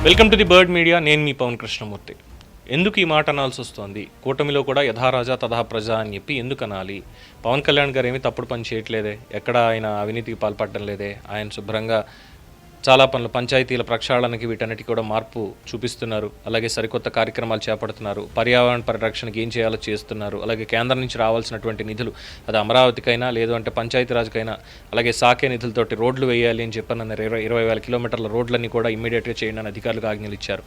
Welcome to the bird media. నేను మీ పవన్ కృష్ణమూర్తి. ఎందుకు ఈ మాట అనాల్సి వస్తుంది? కూటమిలో కూడా యథారాజా తథా ప్రజ అని చెప్పి ఎందుకు అనాలి? పవన్ కళ్యాణ్ గారు ఏమీ తప్పుడు పని చేయట్లేదే, ఎక్కడ ఆయన అవినీతికి పాల్పడడం లేదే, ఆయన శుభ్రంగా చాలా పనులు పంచాయతీల ప్రక్షాళనకి వీటన్నిటికీ కూడా మార్పు చూపిస్తున్నారు. అలాగే సరికొత్త కార్యక్రమాలు చేపడుతున్నారు. పర్యావరణ పరిరక్షణకి ఏం చేయాలో చేస్తున్నారు. అలాగే కేంద్రం నుంచి రావాల్సినటువంటి నిధులు, అది అమరావతికైనా లేదు అంటే పంచాయతీరాజ్కైనా, అలాగే సాకే నిధులతోటి రోడ్లు వేయాలి అని చెప్పిన 20,000 కిలోమీటర్ల రోడ్లన్నీ కూడా ఇమ్మీడియట్గా చేయండి అని అధికారులకు ఆజ్ఞలు ఇచ్చారు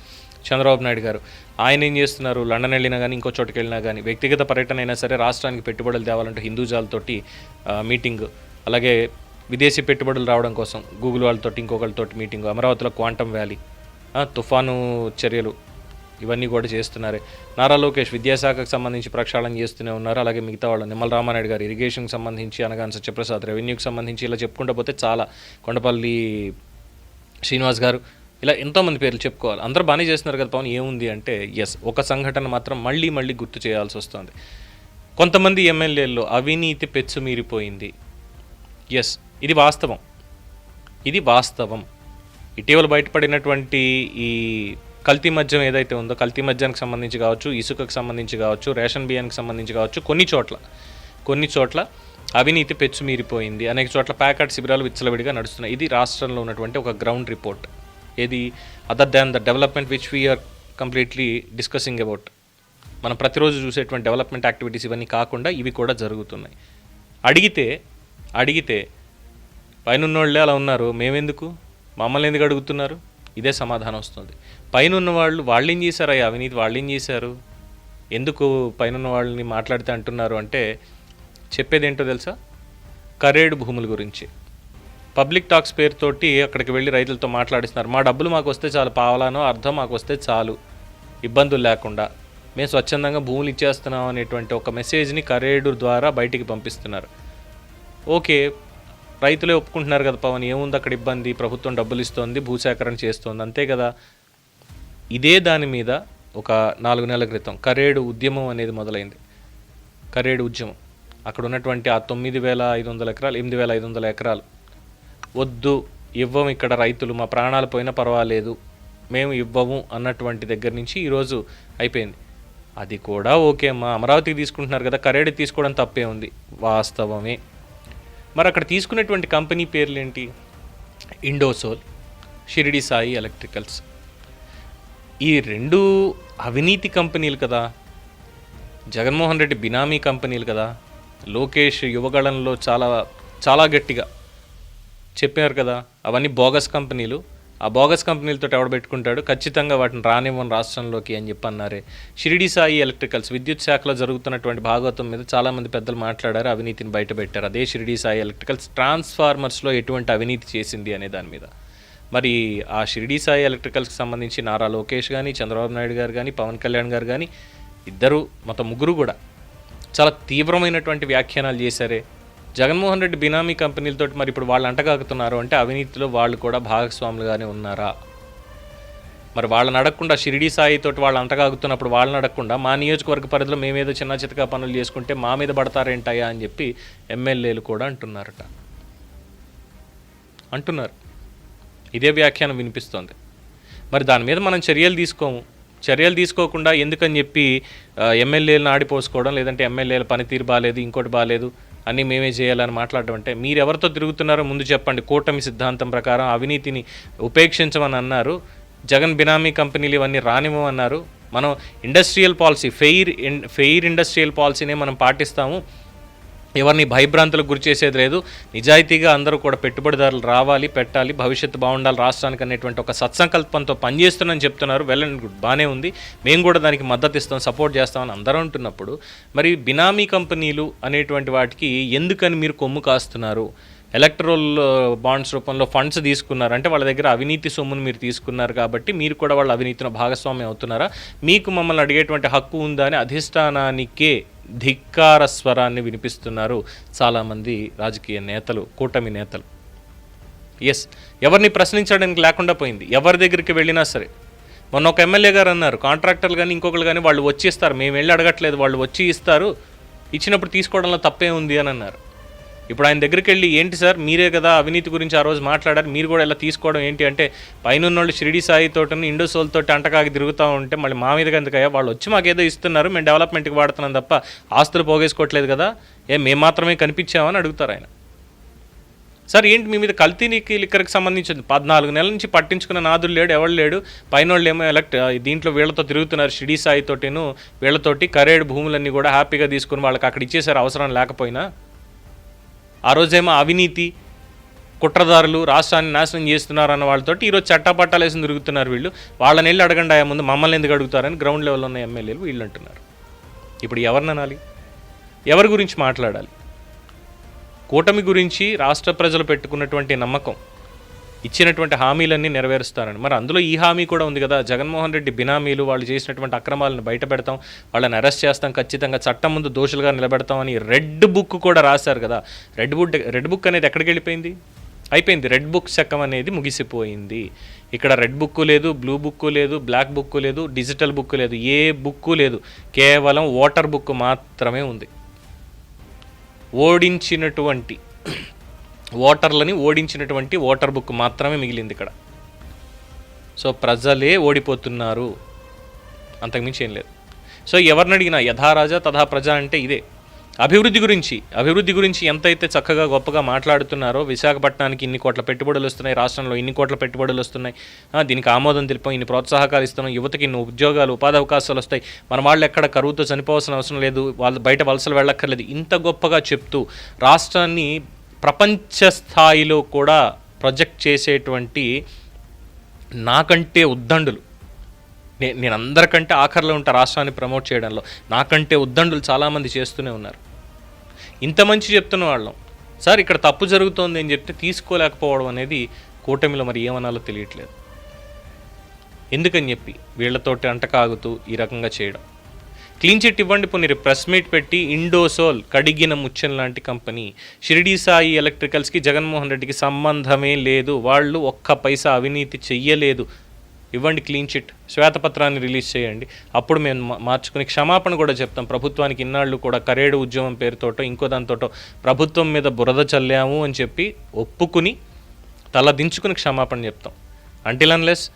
చంద్రబాబు నాయుడు గారు. ఆయన ఏం చేస్తున్నారు? లండన్ వెళ్ళినా కానీ ఇంకో చోటుకి వెళ్ళినా కానీ వ్యక్తిగత పర్యటన అయినా సరే రాష్ట్రానికి పెట్టుబడులు తేవాలంటే హిందూజాలతోటి మీటింగ్, అలాగే విదేశీ పెట్టుబడులు రావడం కోసం గూగుల్ వాళ్ళతోటి ఇంకొకరితోటి మీటింగ్, అమరావతిలో క్వాంటమ్ వ్యాలీ, తుఫాను చర్యలు, ఇవన్నీ కూడా చేస్తున్నారే. నారా లోకేష్ విద్యాశాఖకు సంబంధించి ప్రక్షాళన చేస్తూనే ఉన్నారు. అలాగే మిగతా వాళ్ళు నిమ్మల రామానాయుడు గారు ఇరిగేషన్కి సంబంధించి, అనగాని సత్యప్రసాద్ రెవెన్యూకి సంబంధించి, ఇలా చెప్పుకుంటూ పోతే చాలా, కొండపల్లి శ్రీనివాస్ గారు, ఇలా ఎంతోమంది పేర్లు చెప్పుకోవాలి. అందరూ బాగానే చేస్తున్నారు కదా పవన్. ఏముంది అంటే ఎస్, ఒక సంఘటన మాత్రం మళ్ళీ మళ్ళీ గుర్తు చేయాల్సి వస్తుంది. కొంతమంది ఎమ్మెల్యేల్లో అవినీతి పెచ్చు మీరిపోయింది. ఎస్, ఇది వాస్తవం. ఇటీవల బయటపడినటువంటి ఈ కల్తీ మద్యం ఏదైతే ఉందో, కల్తీ మద్యానికి సంబంధించి కావచ్చు, ఇసుకకు సంబంధించి కావచ్చు, రేషన్ బియ్యానికి సంబంధించి కావచ్చు, కొన్ని చోట్ల అవినీతి పెచ్చు మీరిపోయింది. అనేక చోట్ల ప్యాకెట్ శిబిరాలు విచ్చలవిడిగా నడుస్తున్నాయి. ఇది రాష్ట్రంలో ఉన్నటువంటి ఒక గ్రౌండ్ రిపోర్ట్. ఏది other than the development which we are completely discussing about. మనం ప్రతిరోజు చూసేటువంటి డెవలప్మెంట్ యాక్టివిటీస్ ఇవన్నీ కాకుండా ఇవి కూడా జరుగుతున్నాయి. అడిగితే పైనున్నోళ్ళే అలా ఉన్నారు, మేమెందుకు, మమ్మల్ని ఎందుకు అడుగుతున్నారు? ఇదే సమాధానం వస్తుంది. పైనున్న వాళ్ళు ఏం చేశారు? అయ్యా అవినీతి వాళ్ళు ఏం చేశారు? ఎందుకు పైనున్న వాళ్ళని మాట్లాడితే అంటున్నారు అంటే చెప్పేది ఏంటో తెలుసా? కరేడు భూముల గురించి పబ్లిక్ టాక్స్ పేరుతోటి అక్కడికి వెళ్ళి రైతులతో మాట్లాడిస్తున్నారు. మా డబ్బులు మాకు వస్తే చాలు, పావలానో అర్థం మాకు వస్తే చాలు, ఇబ్బందులు లేకుండా మేము స్వచ్ఛందంగా భూములు ఇచ్చేస్తున్నాం అనేటువంటి ఒక మెసేజ్ని కరేడు ద్వారా బయటికి పంపిస్తున్నారు. ఓకే, రైతులే ఒప్పుకుంటున్నారు కదా పవన్, ఏముంది అక్కడ ఇబ్బంది, ప్రభుత్వం డబ్బులు ఇస్తోంది, భూసేకరణ చేస్తోంది, అంతే కదా. ఇదే దాని మీద ఒక 4 నెలల క్రితం కరేడు ఉద్యమం అనేది మొదలైంది. కరేడు ఉద్యమం అక్కడ ఉన్నటువంటి ఆ 9,500 ఎకరాలు, 8,500 ఎకరాలు వద్దు, ఇవ్వము, ఇక్కడ రైతులు మా ప్రాణాలు పోయినా పర్వాలేదు, మేము ఇవ్వము అన్నటువంటి దగ్గర నుంచి ఈరోజు అయిపోయింది. అది కూడా ఓకే అమ్మా, అమరావతికి తీసుకుంటున్నారు కదా, కరేడు తీసుకోవడం తప్పే ఉంది, వాస్తవమే. మరి అక్కడ తీసుకునేటువంటి కంపెనీ పేర్లు ఏంటి? ఇండోసోల్, షిరిడి సాయి ఎలక్ట్రికల్స్. ఈ 2 అవినీతి కంపెనీలు కదా, జగన్మోహన్ రెడ్డి బినామీ కంపెనీలు కదా. లోకేష్ యువగళంలో చాలా గట్టిగా చెప్పారు కదా, అవన్నీ బోగస్ కంపెనీలు. ఆ బోగస్ కంపెనీలతో ఎవడ పెట్టుకుంటాడు, ఖచ్చితంగా వాటిని రానివ్వని రాష్ట్రంలోకి అని చెప్పి అన్నారే. షిరిడి సాయి ఎలక్ట్రికల్స్ విద్యుత్ శాఖలో జరుగుతున్నటువంటి భాగవతం మీద చాలామంది పెద్దలు మాట్లాడారు, అవినీతిని బయటపెట్టారు. అదే షిరిడి సాయి ఎలక్ట్రికల్స్ ట్రాన్స్ఫార్మర్స్లో ఎటువంటి అవినీతి చేసింది అనే దాని మీద. మరి ఆ షిరిడి సాయి ఎలక్ట్రికల్స్కి సంబంధించి నారా లోకేష్ కానీ, చంద్రబాబు నాయుడు గారు కానీ, పవన్ కళ్యాణ్ గారు కానీ, ఇద్దరు మొత్తం ముగ్గురు కూడా చాలా తీవ్రమైనటువంటి వ్యాఖ్యానాలు చేశారే. జగన్మోహన్ రెడ్డి బినామీ కంపెనీలతోటి మరి ఇప్పుడు వాళ్ళు అంటగాకుతున్నారు అంటే అవినీతిలో వాళ్ళు కూడా భాగస్వాములుగానే ఉన్నారా? మరి వాళ్ళని అడగకుండా, షిరిడి సాయితోటి వాళ్ళు అంటగాగుతున్నప్పుడు వాళ్ళని అడగకుండా మా నియోజకవర్గ పరిధిలో మేమేదో చిన్న చితకా పనులు చేసుకుంటే మా మీద పడతారేంటయ్యా అని చెప్పి ఎమ్మెల్యేలు కూడా అంటున్నారు. ఇదే వ్యాఖ్యానం వినిపిస్తోంది. మరి దాని మీద మనం చర్యలు తీసుకోకుండా ఎందుకని చెప్పి ఎమ్మెల్యేలను ఆడిపోసుకోవడం, లేదంటే ఎమ్మెల్యేల పనితీరు బాగాలేదు, ఇంకోటి బాగాలేదు, అన్నీ మేమే చేయాలని మాట్లాడడం అంటే మీరు ఎవరితో తిరుగుతున్నారో ముందు చెప్పండి. కూటమి సిద్ధాంతం ప్రకారం అవినీతిని ఉపేక్షించమని అన్నారు, జగన్ బినామీ కంపెనీలు ఇవన్నీ రానివ్వమన్నారు. మనం ఇండస్ట్రియల్ పాలసీ, ఫెయిర్ ఇండస్ట్రియల్ పాలసీనే మనం పాటిస్తాము, ఎవరిని భయభ్రాంతులకు గురి చేసేది లేదు, నిజాయితీగా అందరూ కూడా పెట్టుబడిదారులు రావాలి, పెట్టాలి, భవిష్యత్తు బాగుండాలి రాష్ట్రానికి అనేటువంటి ఒక సత్సంకల్పంతో పనిచేస్తున్నారని చెప్తున్నారు. వెల్ అండ్ గుడ్, బాగానే ఉంది, మేము కూడా దానికి మద్దతు ఇస్తాం, సపోర్ట్ చేస్తామని అందరూ అంటున్నప్పుడు మరి బినామీ కంపెనీలు అనేటువంటి వాటికి ఎందుకని మీరు కొమ్ము కాస్తున్నారు? ఎలక్ట్రల్ బాండ్స్ రూపంలో ఫండ్స్ తీసుకున్నారు అంటే వాళ్ళ దగ్గర అవినీతి సొమ్మును మీరు తీసుకున్నారు కాబట్టి మీరు కూడా వాళ్ళ అవినీతిలో భాగస్వామ్యం అవుతున్నారా? మీకు మమ్మల్ని అడిగేటువంటి హక్కు ఉందా అని అధిష్టానానికే ధిక్కార స్వరాన్ని వినిపిస్తున్నారు చాలామంది రాజకీయ నేతలు, కూటమి నేతలు. ఎస్, ఎవరిని ప్రశ్నించడానికి లేకుండా పోయింది. ఎవరి దగ్గరికి వెళ్ళినా సరే, మొన్న ఒక ఎమ్మెల్యే గారు అన్నారు, కాంట్రాక్టర్లు కానీ ఇంకొకరు కానీ వాళ్ళు వచ్చి ఇస్తారు, మేము వెళ్ళి అడగట్లేదు, వాళ్ళు వచ్చి ఇస్తారు, ఇచ్చినప్పుడు తీసుకోవడంలో తప్పే ఉంది అని అన్నారు. ఇప్పుడు ఆయన దగ్గరికి వెళ్ళి ఏంటి సార్ మీరే కదా అవినీతి గురించి ఆ రోజు మాట్లాడారు, మీరు కూడా ఇలా తీసుకోవడం ఏంటి అంటే, పైన వాళ్ళు షిరిడి సాయి తోటను ఇండోసోల్ తోటి అంటకాగి తిరుగుతూ ఉంటే మళ్ళీ మా మీదకి ఎందుకయ్యా, వాళ్ళు వచ్చి మాకేదో ఇస్తున్నారు, మేము డెవలప్మెంట్కి వాడుతున్నాం తప్ప ఆస్తులు పోగేసుకోవట్లేదు కదా, మేము మాత్రమే కనిపించామని అడుగుతారు ఆయన. సార్ ఏంటి మీ మీద కల్తీనికి లిక్కర్కి సంబంధించింది 14 నెలల నుంచి పట్టించుకున్న నాదులు లేడు, ఎవరు లేడు, పైన వాళ్ళు ఏమో దీంట్లో వీళ్ళతో తిరుగుతున్నారు, షిరిడి సాయి తోటిను వీళ్ళతోటి కరేడు భూములన్నీ కూడా హ్యాపీగా తీసుకుని వాళ్ళకి అక్కడ ఇచ్చేసారు అవసరం లేకపోయినా. ఆ రోజేమో అవినీతి కుట్రదారులు రాష్ట్రాన్ని నాశనం చేస్తున్నారు అన్న వాళ్ళతోటి ఈరోజు చట్టాపట్టాలు వేసి తిరుగుతున్నారు వీళ్ళు. వాళ్ళని వెళ్ళి అడగండి ఆయా ముందు, మమ్మల్ని ఎందుకు అడుగుతారని గ్రౌండ్ లెవెల్లో ఉన్న ఎమ్మెల్యేలు వీళ్ళు అంటున్నారు. ఇప్పుడు ఎవరిని అనాలి, ఎవరి గురించి మాట్లాడాలి? కూటమి గురించి రాష్ట్ర ప్రజలు పెట్టుకున్నటువంటి నమ్మకం, ఇచ్చినటువంటి హామీలన్నీ నెరవేరుస్తారని. మరి అందులో ఈ హామీ కూడా ఉంది కదా, జగన్మోహన్ రెడ్డి బినామీలు వాళ్ళు చేసినటువంటి అక్రమాలను బయట పెడతాం, వాళ్ళని అరెస్ట్ చేస్తాం, ఖచ్చితంగా చట్టం ముందు దోషులుగా నిలబెడతాం అని రెడ్ బుక్ కూడా రాశారు కదా. రెడ్ బుక్ అనేది ఎక్కడికి వెళ్ళిపోయింది? అయిపోయింది. రెడ్ బుక్ శకం అనేది ముగిసిపోయింది. ఇక్కడ రెడ్ బుక్ లేదు, బ్లూ బుక్ లేదు, బ్లాక్ బుక్ లేదు, డిజిటల్ బుక్ లేదు, ఏ బుక్ లేదు, కేవలం ఓటర్ బుక్ మాత్రమే ఉంది. ఓటర్లని ఓడించినటువంటి ఓటర్ బుక్ మాత్రమే మిగిలింది ఇక్కడ. సో ప్రజలే ఓడిపోతున్నారు, అంతకుమించి ఏం లేదు. సో ఎవరిని అడిగినా యథారాజా తథా ప్రజ అంటే ఇదే. అభివృద్ధి గురించి ఎంతైతే చక్కగా గొప్పగా మాట్లాడుతున్నారో, విశాఖపట్నానికి ఇన్ని కోట్ల పెట్టుబడులు వస్తున్నాయి, రాష్ట్రంలో ఇన్ని కోట్ల పెట్టుబడులు వస్తున్నాయి, దీనికి ఆమోదం తెలిపాం, ఇన్ని ప్రోత్సాహకాలు ఇస్తున్నాం, యువతకి ఇన్ని ఉద్యోగాలు ఉపాధి అవకాశాలు వస్తాయి, మన వాళ్ళు ఎక్కడ కరువుతో చనిపోవాల్సిన అవసరం లేదు, వాళ్ళు బయట వలసలు వెళ్ళక్కర్లేదు, ఇంత గొప్పగా చెప్తూ రాష్ట్రాన్ని ప్రపంచ స్థాయిలో కూడా ప్రొజెక్ట్ చేసేటువంటి నాకంటే ఉద్దండులు, నేను అందరికంటే ఆఖరిలో ఉంటా రాష్ట్రాన్ని ప్రమోట్ చేయడంలో, నాకంటే ఉద్దండులు చాలామంది చేస్తూనే ఉన్నారు. ఇంత మంచి చెప్తున్న వాళ్ళం సార్ ఇక్కడ తప్పు జరుగుతోంది అని చెప్తే తీసుకోలేకపోవడం అనేది కూటమిలో మరి ఏమనాలో తెలియట్లేదు. ఎందుకని చెప్పి వీళ్ళతోటి అంటకాగుతూ ఈ రకంగా చేయడం. క్లీన్ చిట్ ఇవ్వండి, పోనీ ప్రెస్ మీట్ పెట్టి ఇండోసోల్ కడిగిన ముచ్చన్ లాంటి కంపెనీ, షిరిడి సాయి ఎలక్ట్రికల్స్కి జగన్మోహన్ రెడ్డికి సంబంధమే లేదు, వాళ్ళు ఒక్క పైసా అవినీతి చెయ్యలేదు, ఇవ్వండి క్లీన్ చిట్, శ్వేతపత్రాన్ని రిలీజ్ చేయండి, అప్పుడు మేము మార్చుకుని క్షమాపణ కూడా చెప్తాం. ప్రభుత్వానికి ఇన్నాళ్ళు కూడా కరేడు ఉద్యమం పేరుతోటో ఇంకో దాంతోటో ప్రభుత్వం మీద బురద చల్లాము అని చెప్పి ఒప్పుకుని తల దించుకుని క్షమాపణ చెప్తాం. అంటిల్ అన్లెస్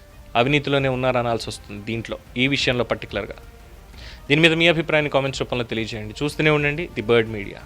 అవినీతిలోనే ఉన్నారనాల్సి వస్తుంది దీంట్లో, ఈ విషయంలో పర్టికులర్గా. దీని మీద మీ అభిప్రాయాన్ని కామెంట్స్ రూపంలో తెలియజేయండి. చూస్తూనే ఉండండి ది బర్డ్ మీడియా.